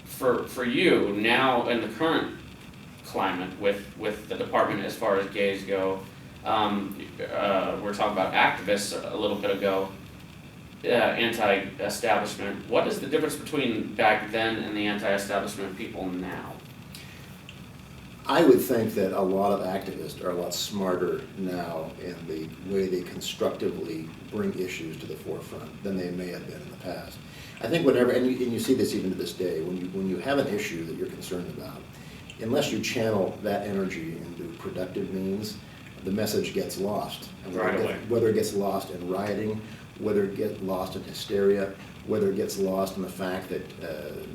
for you now in the current climate with the department as far as gays go, we're talking about activists a little bit ago, anti-establishment. What is the difference between back then and the anti-establishment people now? I would think that a lot of activists are a lot smarter now in the way they constructively bring issues to the forefront than they may have been in the past. I think whenever, and you see this even to this day, when you have an issue that you're concerned about, unless you channel that energy into productive means, the message gets lost. And whether it gets lost in rioting, whether it gets lost in hysteria, whether it gets lost in the fact that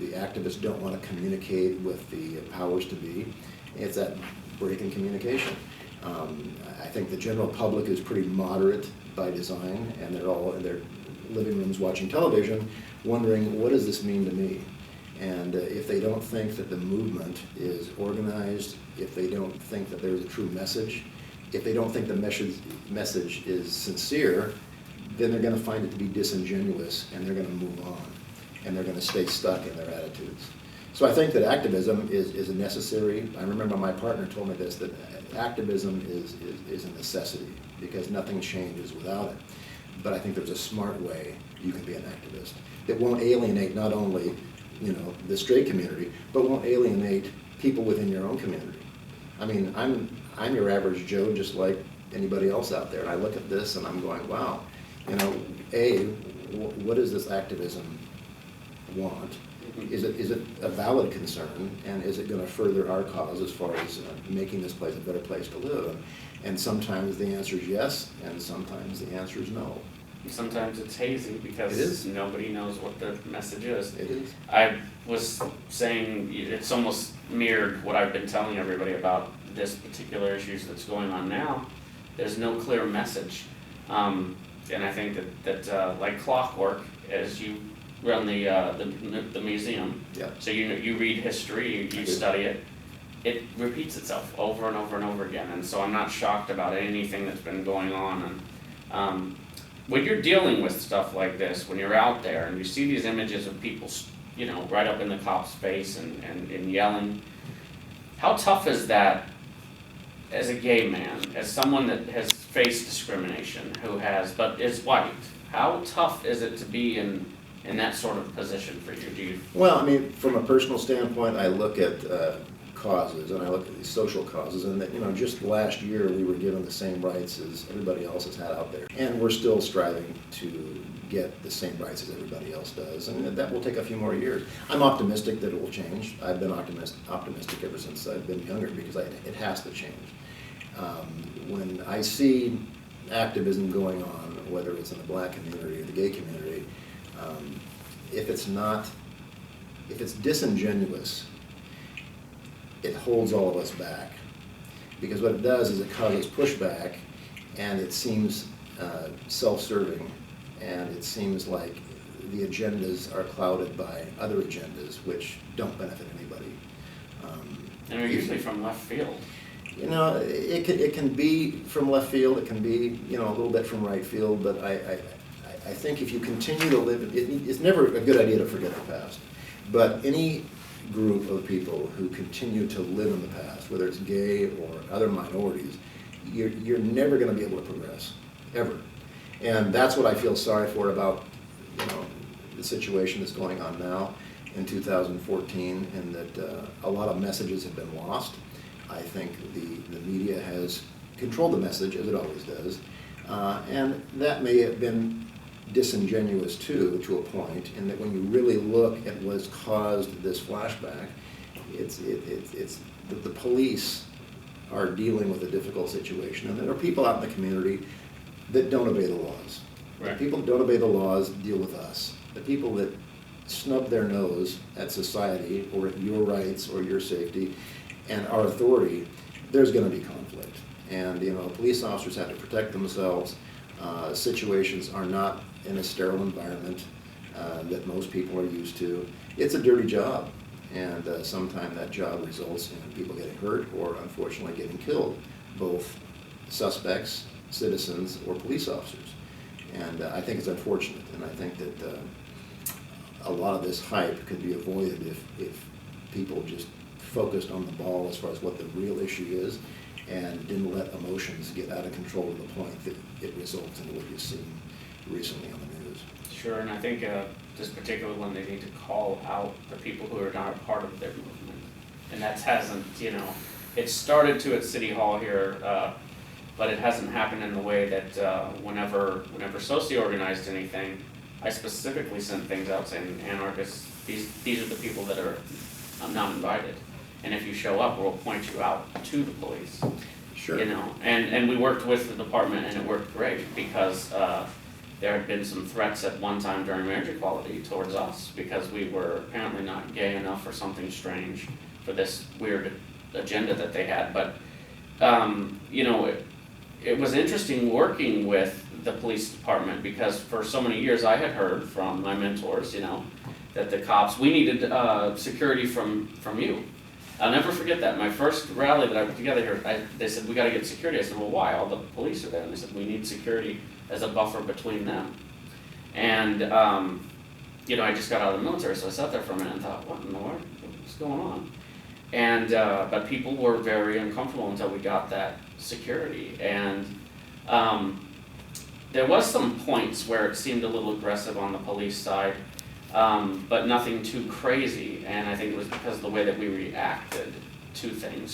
the activists don't want to communicate with the powers to be, it's that break in communication. I think the general public is pretty moderate by design, and they're all in their living rooms watching television, wondering, what does this mean to me? And if they don't think that the movement is organized, if they don't think that there's a true message, if they don't think the message is sincere, then they're going to find it to be disingenuous, and they're going to move on, and they're going to stay stuck in their attitudes. So I think that activism is necessary. I remember my partner told me this, that activism is a necessity because nothing changes without it. But I think there's a smart way you can be an activist that won't alienate not only the straight community, but won't alienate people within your own community. I mean, I'm your average Joe just like anybody else out there. And I look at this and I'm going, wow, what does this activism want? Is it a valid concern, and is it going to further our cause as far as making this place a better place to live? And sometimes the answer is yes, and sometimes the answer is no. Sometimes it's hazy because nobody knows what the message is. It is. I was saying it's almost mirrored what I've been telling everybody about this particular issues that's going on now. There's no clear message, and I think that like clockwork, as you run the museum. Yeah. So you read history, you study it. It repeats itself over and over and over again, and so I'm not shocked about anything that's been going on. And when you're dealing with stuff like this, when you're out there and you see these images of people, right up in the cop's face and yelling, how tough is that as a gay man, as someone that has faced discrimination, but is white? How tough is it to be in that sort of position for you? Well, I mean, from a personal standpoint, I look at causes, and I look at these social causes, and that, just last year we were given the same rights as everybody else has had out there, and we're still striving to get the same rights as everybody else does, and that will take a few more years. I'm optimistic that it will change. I've been optimistic ever since I've been younger because it has to change. When I see activism going on, whether it's in the black community or the gay community, if it's disingenuous, it holds all of us back. Because what it does is it causes pushback, and it seems self-serving, and it seems like the agendas are clouded by other agendas which don't benefit anybody. And they're usually from left field. It can be from left field, it can be a little bit from right field, but I think if you continue to live, it's never a good idea to forget the past. But any group of people who continue to live in the past, whether it's gay or other minorities, you're never going to be able to progress, ever. And that's what I feel sorry for about the situation that's going on now in 2014, and that a lot of messages have been lost. I think the media has controlled the message, as it always does, and that may have been disingenuous too, to a point, in that when you really look at what's caused this flashback, it's the police are dealing with a difficult situation, and there are people out in the community that don't obey the laws. Right. The people that don't obey the laws deal with us. The people that snub their nose at society or at your rights or your safety and our authority, there's going to be conflict. And police officers have to protect themselves. Situations are not in a sterile environment that most people are used to. It's a dirty job, and sometimes that job results in people getting hurt or unfortunately getting killed, both suspects, citizens, or police officers. And I think it's unfortunate, and I think that a lot of this hype could be avoided if people just focused on the ball as far as what the real issue is and didn't let emotions get out of control to the point that it results in what you've seen recently on the news. Sure, and I think this particular one, they need to call out the people who are not a part of their movement. And that hasn't, it started to at City Hall here, but it hasn't happened in the way that whenever Soci organized anything, I specifically sent things out saying, anarchists, these are the people that are not invited. And if you show up, we'll point you out to the police. Sure. And we worked with the department, and it worked great because there had been some threats at one time during marriage equality towards us because we were apparently not gay enough or something strange for this weird agenda that they had. But it was interesting working with the police department because for so many years I had heard from my mentors, that the cops, we needed security from you. I'll never forget that. My first rally that I put together here, they said, we got to get security. I said, well, why? All the police are there. And they said, we need security as a buffer between them. And, I just got out of the military, so I sat there for a minute and thought, what in the world? What's going on? And, but people were very uncomfortable until we got that security. And there was some points where it seemed a little aggressive on the police side. But nothing too crazy, and I think it was because of the way that we reacted to things.